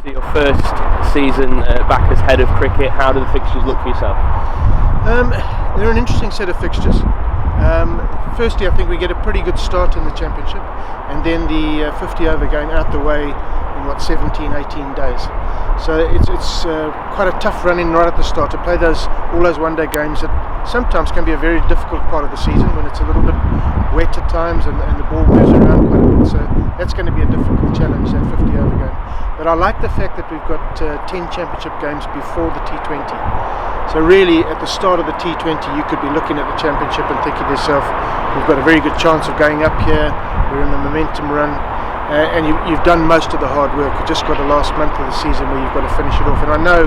Obviously your first season back as head of cricket, how do the fixtures look for yourself? They're an interesting set of fixtures. Firstly, I think we get a pretty good start in the championship, and then the 50 over game out the way in 17, 18 days. So it's quite a tough run in right at the start to play all those one-day games that sometimes can be a very difficult part of the season when it's a little bit wet at times and the ball moves around quite a bit. So that's going to be a difficult challenge, that 50 over game. But I like the fact that we've got 10 championship games before the T20. So really, at the start of the T20, you could be looking at the championship and thinking to yourself, we've got a very good chance of going up here, we're in a momentum run, and you've done most of the hard work. You've just got the last month of the season where you've got to finish it off. And I know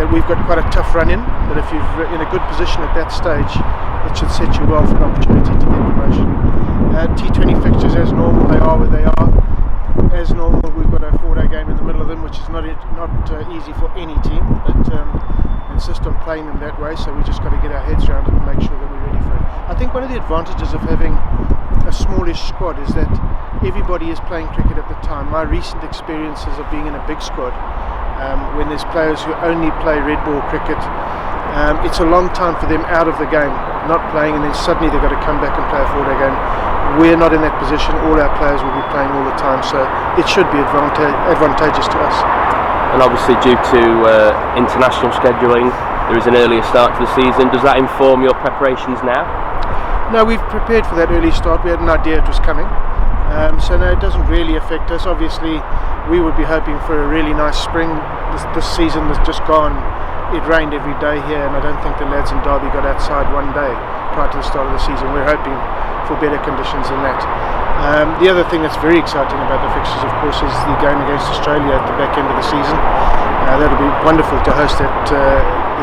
that we've got quite a tough run in, but if you're in a good position at that stage, it should set you well for an opportunity to get promotion. T20 fixtures as normal, they are where they are. As normal, we've got a 4-day game in the middle of them, which is not easy for any team, but insist on playing them that way, so we just got to get our heads around it and make sure that we're ready for it. I think one of the advantages of having a smallish squad is that everybody is playing cricket at the time. My recent experiences of being in a big squad, when there's players who only play red ball cricket, it's a long time for them out of the game, not playing, and then suddenly they've got to come back and play a 4-day game. We're not in that position. All our players will be playing all the time, so it should be advantageous to us. And obviously due to international scheduling, there is an earlier start to the season. Does that inform your preparations now? No, we've prepared for that early start. We had an idea it was coming. So no, it doesn't really affect us. Obviously, we would be hoping for a really nice spring. This season has just gone. It rained every day here, and I don't think the lads in Derby got outside one day prior to the start of the season. We're hoping for better conditions than that. The other thing that's very exciting about the fixtures, of course, is the game against Australia at the back end of the season. That'll be wonderful to host the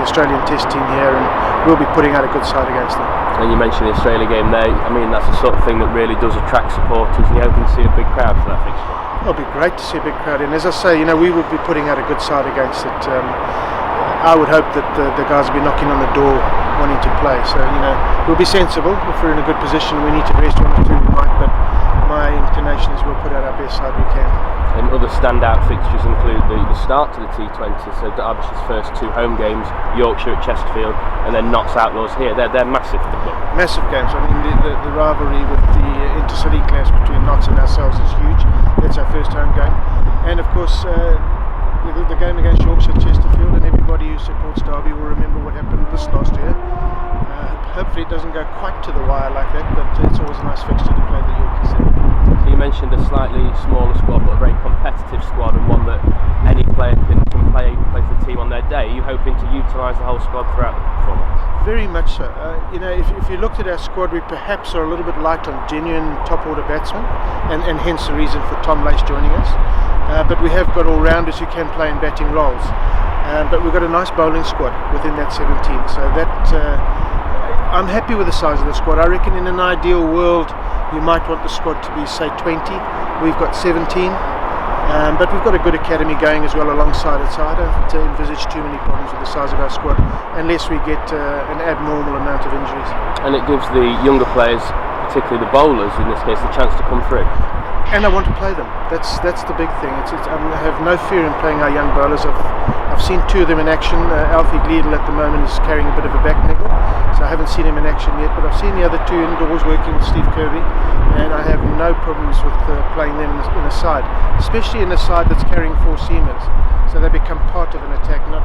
Australian Test team here, and we'll be putting out a good side against them. And you mentioned the Australia game there. I mean, that's the sort of thing that really does attract supporters, and you're hoping to see a big crowd for that fixture. It'll be great to see a big crowd in. As I say, we will be putting out a good side against it. I would hope that the guys will be knocking on the door wanting to play. So, we'll be sensible. If we're in a good position, we need to rest one or two, we might, but my inclination is we'll put out our best side we can. And other standout fixtures include the start to the T20, so Derbyshire's first 2 home games, Yorkshire at Chesterfield, and then Notts Outlaws here. They're massive for the club. Massive games. I mean, the rivalry with the intercity clash between Notts and ourselves is huge. That's our first home game. And of course, the game against Yorkshire at Chesterfield, and everybody who supports Derby will remember what happened this last year. Hopefully it doesn't go quite to the wire like that, but it's always a nice fixture to play the Yorkies there. So you mentioned a slightly smaller squad, but a very competitive squad, and one that any player can play for the team on their day. Are you hoping to utilise the whole squad throughout the performance? Very much so. If you looked at our squad, we perhaps are a little bit light on genuine top-order batsmen, and hence the reason for Tom Lace joining us. But we have got all-rounders who can play in batting roles. But we've got a nice bowling squad within that 17. So that I'm happy with the size of the squad. I reckon in an ideal world, you might want the squad to be, say, 20. We've got 17. But we've got a good academy going as well alongside it, so I don't envisage too many problems with the size of our squad unless we get an abnormal amount of injuries. And it gives the younger players, particularly the bowlers in this case, the chance to come through. And I want to play them. That's the big thing. I have no fear in playing our young bowlers. I've seen 2 of them in action. Alfie Gleedle at the moment is carrying a bit of a back niggle, so I haven't seen him in action yet, but I've seen the other 2 indoors working with Steve Kirby, and I have no problems with playing them in a side, especially in a side that's carrying 4 seamers, so they become part of an attack, not